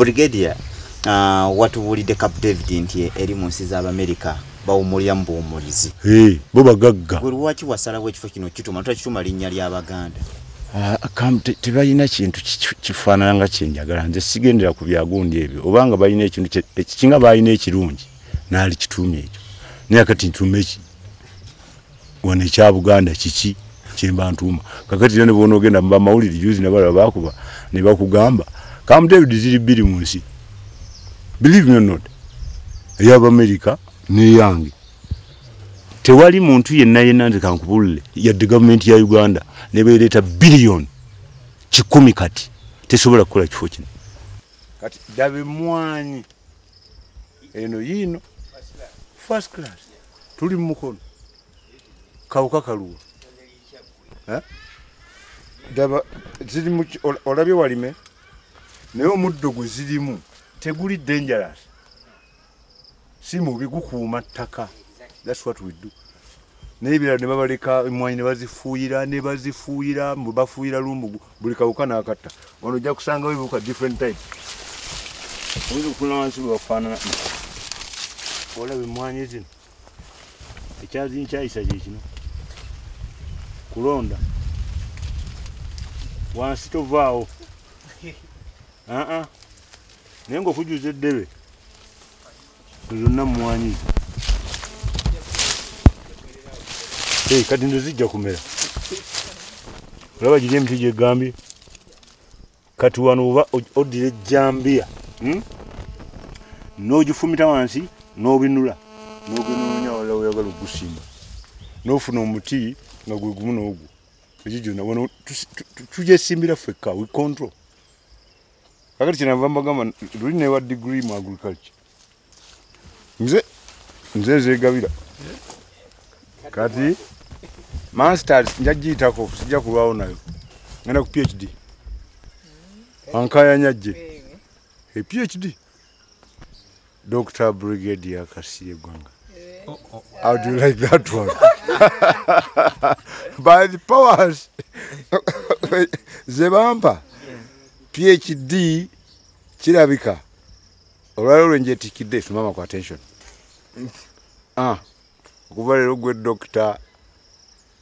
Brigadier watubuulidde Cap David nti eri mu nsi z'Amerika bawumulira mu buwumulizi. Bo bagagga. Gwe lwaki wasalawo ekifo kino kituma twakituma linnya ly'Abaganda? Tebalina kintu kifaanana nga kyenjagala nze sigendera ku byagundi ebyo obanga balina ekintu ekikinga balina ekirungi naali kituumye ekyo naye kati ntuuma eki wano ekya Buganda kiki kyemba ntuuma kakati ne boona ogenda mu mawulire juzi nabala bakuba ne bakugamba Camp David ziri bbiri mu nsi, believe me or not, ey'Amerika ne yange tewali muntu yenna nze kankubulire yadde gavumenti ya Uganda ne beereta billion 10 kati tesobola kukola kifo kino kati dabe mwanyi eno yino first class tuli mu mukono kawuka kaluwa daba ziri mu olabye walime naye omuddo gwe zirimu teguli dangerous si mubi gukuuma ttaka. That's what we do. Nebira ne babaleka emwanyi ne bazifuuyira mbu bafuuyira lumbu buli kawuka n'akatta. Ono ojja kusanga webuka different types. Oyinza okufuna wansi bafaanana. Olaba emwanyi zino. Ekyazi nkyayisa kye kino. Kulonda. Wansi tovaawo. Naye ng'okujuza eddebe. Zonna mwanyi. Kati ndo zijja kumera. Olaba giri emiti gyegambye. Kati wano oba oddira ejjambiya. N'ogifumita wansi n'obinula. N'ogenoonya wala oyagala okusimba. N'ofuna omuti nga gwe gumu n'ogwo. Ekyo gyonna wano tugyesimbira ffekka, we control. Kakati kyenava mbagamba luli newa degree mu agriculture. Nze zeegabira. Kati masters njagiyitako sijja kulwawo nayo. Ngenda ku PhD. Ankaya nyajje. PhD. Dr. Brigadier Kasirye Gwanga. How do you like that one? By the powers. Zebampa. PhD kirabika. Olwalo lwenje tikidde tumama kwa attention. Okuva leero gwe Dr.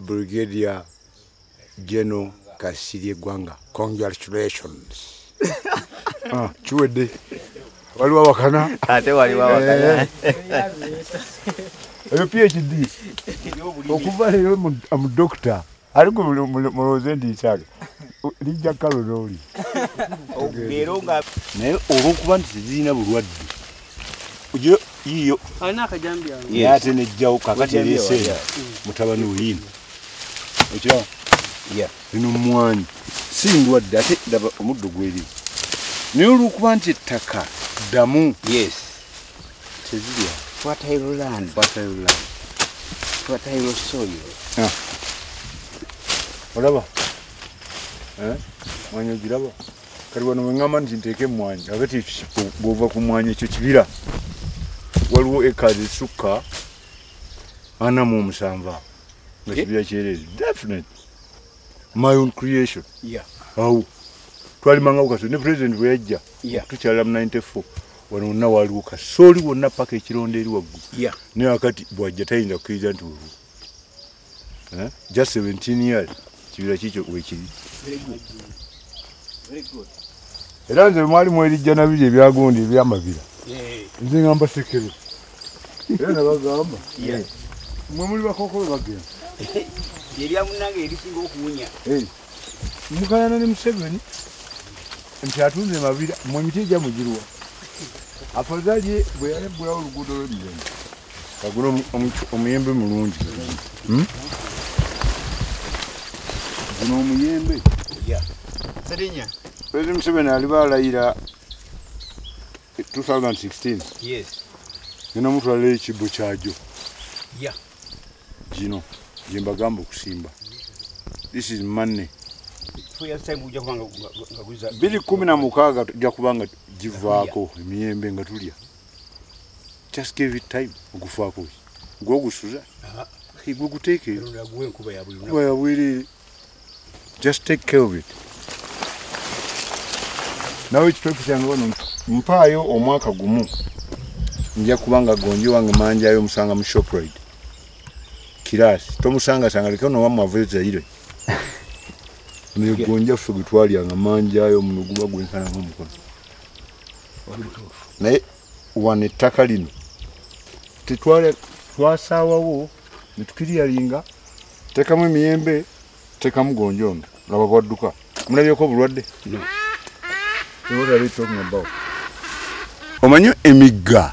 Brigadier General Kasirye Gwanga. Congratulations. Chiwedde. Waliwo awakana? Ate waliwo awakana. Eyo PhD. Okuva leero mu doctor. Aliko mulowooze ndi nkyage. Lijja kalo n'oli. Naye olw'okuba nti tezirina bulwadde. Ujjo yiyo. Alina akajambiya. Ate nejjawo kakati ereese mutabani weyino. Okiraba? Eno mwanyi. Si ndwadde ate daba omuddo gweri. Naye olw'okuba nti ettaka ddamu. Yes. Tezirya. Fertile land. Fertile soil. Olaba? Mwanyi ogiraba? Kati wano weŋŋamba nti nteeke emmwanyi. Akati bw'ova ku mwanyi ekyo kibira. Waliwo eka zisukka 47 nga kibira kyereere. Definitely. My own creation. Awo. Twalimanga kaso ne president bwe yajja. Tukyalira mu 94. Wano wonna waliwo kasooli wonna paka ekironda eri waggulu. Naye akati bw'ajja tayinza kukkiriza nti wevu. Just 17 years. Kibira kikyo weekiri. Very good. Era nze mwali mwerijja nabiri ebyagundi ebyamabira. Nze ngamba sekere. Era nabagamba. Mwe muli bakokolo bagenda. Yerya munange erisinga okuwunya. Mukayana ne Museveni nti atunze mabira mu emiti egya mugiruwa. Afadhali bwe yalebbulawo oluguudo lw'emirembe. Kagula omuyembe mulungi. Guno omuyembe. Serinya. President Museveni aliba alayira 2016. Yes. Nina mutwala ekibbo kyagyo. Gino gyembagamba okusimba. This is money. 2016 tujja kubanga givaako emiyembe nga tulya. Just give it time okufaako. Gwe ogusuza. Gwe guteeke. Kuba ya bwerere. Just take care of it. nawe ekitooke kyange wano mpaayo omwaka gumu nja kubanga gonjo wange manjayo omusanga mu Shoprite kirasi tomusangasanga leka no wamwavuze zaire ne gonja ffe gwe twalyanga manjayo omuno guba gwensana nk'omukono naye wane ettaka lino twasaawawo ne tukiryalinga tekamu emiyembe tekamu gonjondo laba bwadduka mulabyeko obulwadde omanyi emigga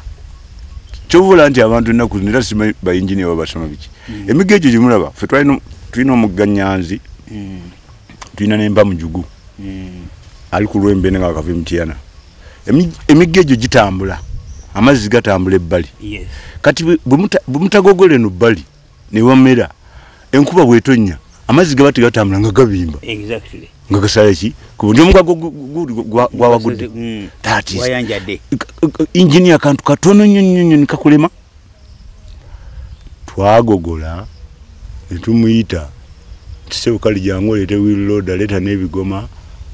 kyovula nti abantu ennaku era simanyi bayingini babasoma biki emigga egyo gyemulaba ffe tulina omugga Nyanzi tulina n'emba Mujugu ali ku Lwembe nga akava Mutiyana emigga egyo gitambula amazzi gatambula ebbali kati bwe mutagogole no bbali ne wamera enkuba bwetonya amazzi gaba tegatambula nga gabimba nga gasala ki kubundi omukago gwawagudde wayanjadde injini akantu katono nnyo nikakulema twagogola netumuyita tisebo kali jangu leete wheel loader leeta n'ebigoma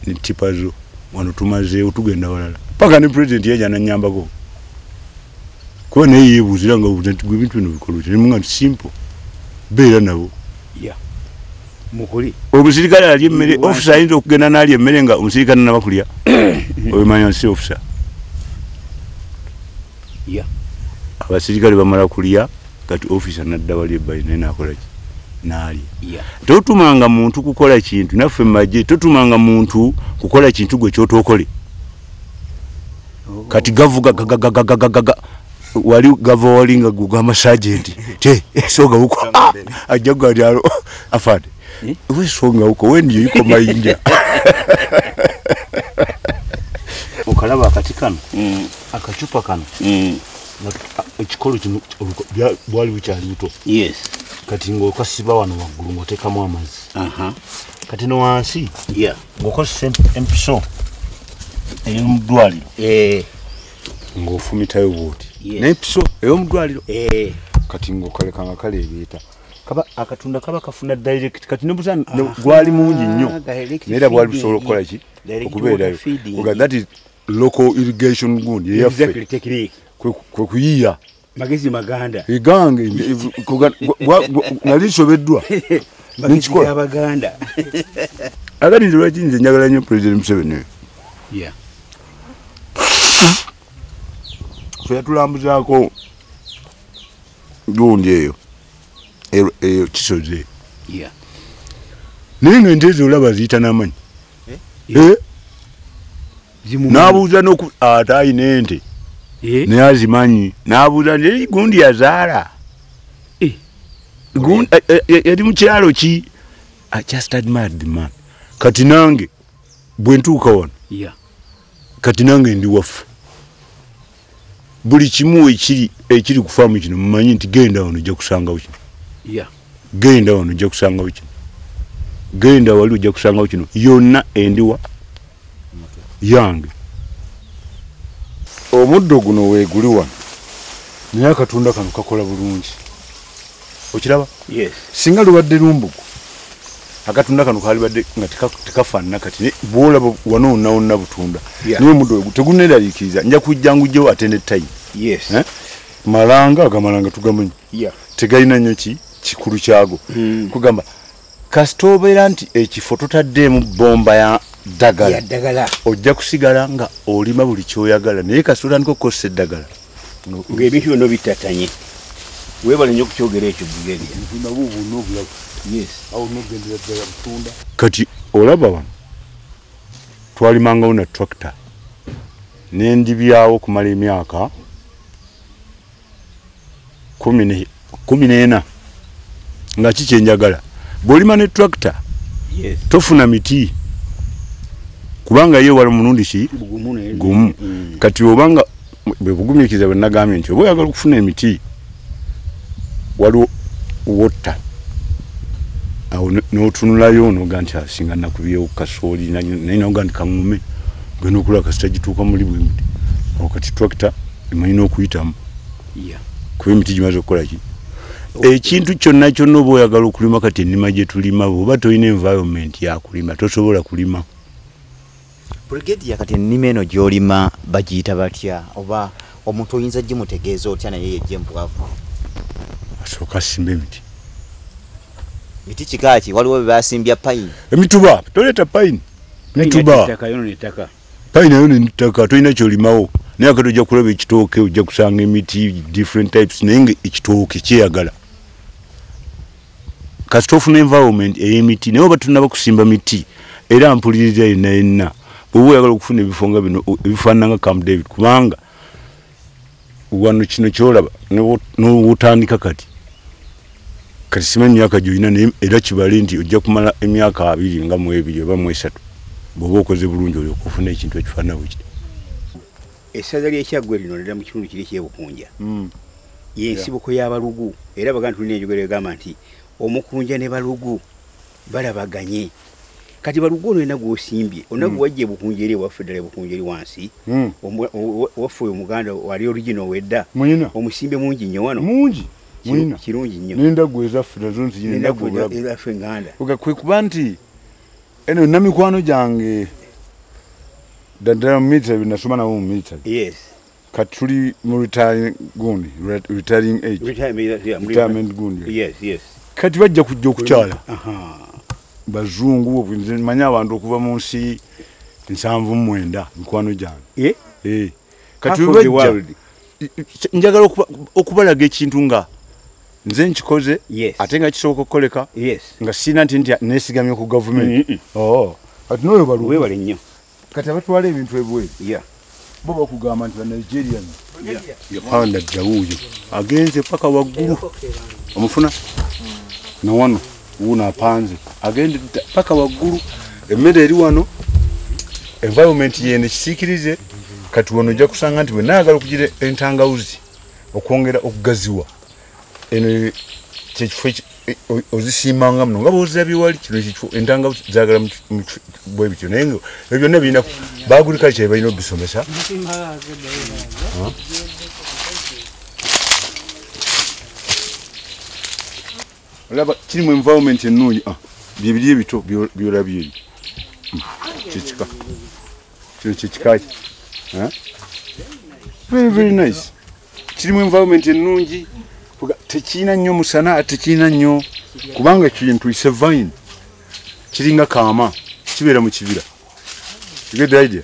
ne tipazo wano tumazeewo tugenda walala paka ne president yaja nanyambako kuba naye yeebuuzira nga buuza nti gwe bintu bino bikola otya nemunga nti simple beera nabo mukuli omusirikale alya emmere ofisa ayinza okugenda n'alya emmere nga omusirikale nabakulya obimanya nsi ofisa abasirikale bamala kulya kati ofisa nadda wali ebbali naye nakolaki n'alya totumanga muntu kukola kintu naffe mumagye totumanga muntu kukola kintu gwe kyotokole kati gavuga gagagagagaga wali gava walinga gugama sergeant te soga huko ajaga dialo afade we songa huko we ndiyo yuko mayinja okalaba akatikano akachupa kano ekikolo kino bwali bukyali buto kati ng'okasiba wano waggulu ng'oteekamu amazzi kati no wansi ng'okozesa empiso ey'omu ddwaliro ng'ofumitayo bwoti n'empiso ey'omu ddwaliro kati ng'okalekanga kaleebeeta akatunda kaba kafuna direct kati nebusa gwali mungi nnyo naera bwali busobola okukola ki okubeerayo that is local irrigation gundi eyaffe kwe kuyiya magezi maganda igange nali nsobeddwa magezi abaganda agati nze lwaki nze njagala nnyo president Museveni fe yatulambuzaako gundi eyo kisoze naye ng'ente ezo olaba ziyita n'amanyi n'abuuza ate ayina ente naye azimanyi n'abuuza nti gundi yazaala yali mu kyalo ki I just admired the man kati nange bwe ntuuka wano kati nange ndi waffe buli kimu ekiri ku faamu kino mumanyi nti genda wano ojja kusangawo kino genda wano ojja kusangawo kino genda wali ojja kusangawo kino yonna endiwa yange omuddo guno weeguli wano naye akatunda kano kakola bulungi okiraba singa lubadde lumbugu akatunda kano kalibadde nga tekafaanana kati bwolaba wano wonna butunda naye omuddo teguneeraliikiriza nja kujjangujjewo ate ne time malanga agamalanga tugamanyi tegalina nnyo kikulu kyago kugamba kasita obeera nti ekifo totaddeemu bomba ya ddagala ojja kusigala nga olima buli kyoyagala naye kasita otandika okukozesa eddagala ng'ebintu byonna bitatanye weebale nnyo okukyogera ekyo bugeri kati olaba wano twalimangawo na tractor nendibyawo okumala emyaka 14 nga kikyenjagala bw'olima ne tractor tofuna miti kubanga ye wali munundi ki gumu kati obanga bwe bugumiikiriza bwe nagambye nti oba oyagala okufuna emiti waliwo wota awo n'otunulayo noga nti asinga nakubyewo kasooli naye noga nti kaŋume genda okulaba kasita gituuka muli bwe muti awo kati tractor emanyi n'okuyitamu kuba emiti gimaze okukola ki ekintu kyonna kyonna oba oyagala okulima kati ennima gye tulima oba tolina environment yakulima tosobola kulima Brigade yakati ennima eno gy'olima bagiyita batya oba omuntu oyinza gimutegeeza otya naye yejje mpwavu? Asooka asimba emiti. Miti kika ki? Waliwo bye basimbya payini? Emituba toleeta payini. Mituba payini yo n'ettaka tolina kyolimawo naye akati ojja kulaba ekitooke ojja kusanga emiti different types naye nga ekitooke kyeyagala kasita ofuna environment ey'emiti naye oba tunaba kusimba miti era mpulirira yenna yenna bw'oba oyagala okufuna ebifo nga bino ebifaanana nga Camp David kubanga wano kino kyolaba n'otandika kati simanyi myaka gy'olina era kibale nti ojja kumala emyaka 2 nga mu 2 oba mu 3 bw'oba okoze bulungi olyoka ofuna ekintu ekifaanana bwe kiti. Essaza ly'Ekyaggwe lino lira mu kitundu kiri ky'Ebukunja y'ensibuko y'Abalugu era Abaganda tulina enjogera egamba nti Omukunja ne Balugu balabaganye. Kati Balugu ono yenna gw'osimbye onaku wajja Ebukunja eri ewaffe ddala Ebukunja eri wansi waffe oyo Omuganda wali original wedda omusimbe mungi nnyo wano mungi kirungi nnyo n'endaggu ezaffe nazo nziyina endaggu ezaffe enganda kwe kuba nti eno namikwano gyange ddala mu military binasoma nabo mu military. Yes. Kati tuli mu retiring age. Retirement gundi. Yes. Kati bajja kujja okukyala. Bazungu nze manya abantu okuva mu nsi 79 mikwano gyange. Kati bajja njagala okubalaga ekintu nga nze nkikoze ate nga kisoboka okukoleka nga sina nti nesigamye ku gavumenti. Kati n'oyo Balugu weebale nnyo. Kati abatwala ebintu ebweru bo bakugamba nti Banigerian Yohana Dawuyo agenze paka waggulu omufuna na wano una apanze agende paka waggulu emmere eri wano environment yene kisikirize kati wano ojja kusanga nti bwe naagala okugira entangawuzi okwongera okugaziwa eno kyekifo ozisimanga muno nga bwozirabye wali kino ekifo entangawuzi zaagala bwe bityo naye nga ebyo byonna birina bagulikalikya balina obisomesa. Olaba kirimu environment ennungi byebiri ebito byolabye ebyo kyekika kino kyekika ki very nice kirimu environment ennungi tekirina nnyo musana tekirina nnyo kubanga kintu is a vine kiringa kaama kibeera mu kibira. You get the idea?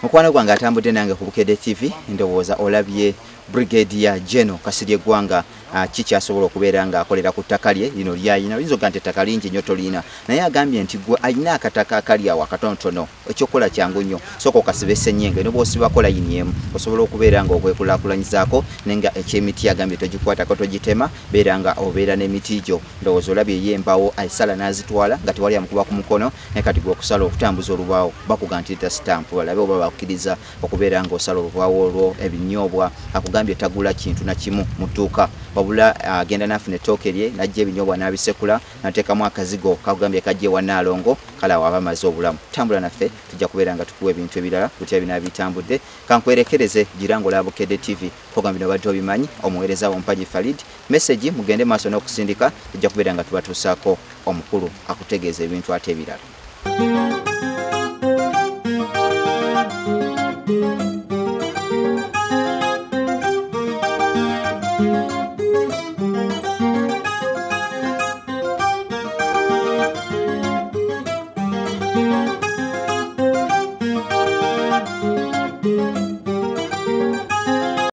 Mukwano gwange atambudde nange ku Bukedde TV ndowooza olabye Brigadier General Kasirye Gwanga kikyasobola okubeera nga akolera ku ttaka lye lino lyayina oyinza okuga nti ettaka lingi nnyo tolina naye agambye nti gwe alina akataka akali awo akatonotono ekyokukola kyangu nnyo sooka okasiba essenyenge ne bw'osibako layini emu osobola okubeera nga okwekulaakulanyizaako naye nga ekyemiti agambye togikwatako togitema beera nga obeera n'emiti gyo ndowooza olabye ye embaawo ayisala n'azitwala nga tewali amukuba ku mukono naye kati gwe okusala okutambuza olubaawo bakuga nti leta sitampu balabe oba bakkiriza okubeera nga osala olubaawo olwo ebinyoobwa akugambye tagula kintu na kimu mu dduuka wabula agenda n'afuna ettooke lye n'ajja ebinyoobwa n'abisekula n'ateekamu akazigo kakugambye kajja ewa Nnaalongo kale awo aba amaze obulamu. Tambula naffe tujja kubeera nga tukuwa ebintu ebirala kutya binaabitambudde kankwerekereze girangola Bukedde TV program bino badde obimanyi omuweereza Wampanyi Farid message mugende maaso n'okusindika tujja kubeera nga tubatuusaako omukulu akutegeeza ebintu ate ebirala.